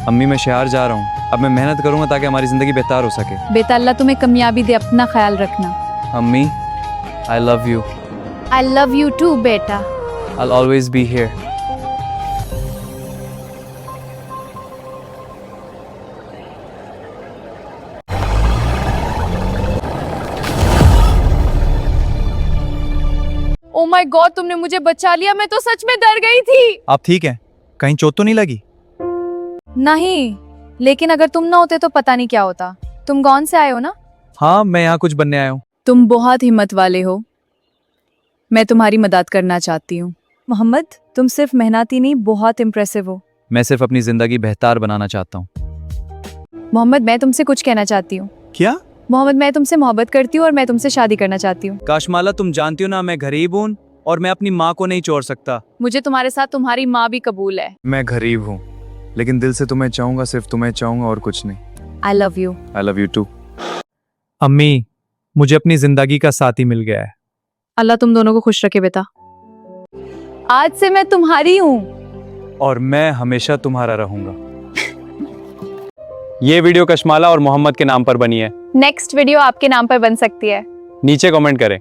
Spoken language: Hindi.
अम्मी मैं शहर जा रहा हूँ, अब मैं मेहनत करूँगा ताकि हमारी ज़िंदगी बेहतर हो सके। बेटा अल्लाह तुम्हें कामयाबी दे, अपना ख्याल रखना। अम्मी I love you, I love you too बेटा। I'll always be here. Oh my god, तुमने मुझे बचा लिया, मैं तो सच में डर गई थी। आप ठीक हैं? कहीं चोट तो नहीं लगी? नहीं, लेकिन अगर तुम ना होते तो पता नहीं क्या होता। तुम कौन से आए हो ना? हाँ, मैं यहाँ कुछ बनने आया हूँ। तुम बहुत हिम्मत वाले हो, मैं तुम्हारी मदद करना चाहती हूँ। मोहम्मद, तुम सिर्फ मेहनती नहीं, बहुत इम्प्रेसिव हो। मैं सिर्फ अपनी ज़िंदगी बेहतर बनाना चाहता हूँ। मोहम्मद, मैं तुमसे कुछ कहना चाहती हूँ। क्या? मोहम्मद, मैं तुमसे मोहब्बत करती हूँ और मैं तुमसे शादी करना चाहती हूँ। काशमाला तुम जानती हो ना मैं गरीब हूँ और मैं अपनी माँ को नहीं छोड़ सकता। मुझे तुम्हारे साथ तुम्हारी माँ भी कबूल है। मैं गरीब हूँ लेकिन दिल से तुम्हें चाहूँगा, सिर्फ तुम्हें चाहूँगा और कुछ नहीं। I love you. I love you too. अम्मी, मुझे अपनी जिंदगी का साथी मिल गया है। अल्लाह तुम दोनों को खुश रखे बेटा। आज से मैं तुम्हारी हूँ। और मैं हमेशा तुम्हारा रहूँगा। ये वीडियो कशमाला और मोहम्मद के नाम पर बनी है। नेक्स्ट वीडियो आपके नाम पर बन सकती है। नीचे कमेंट करें।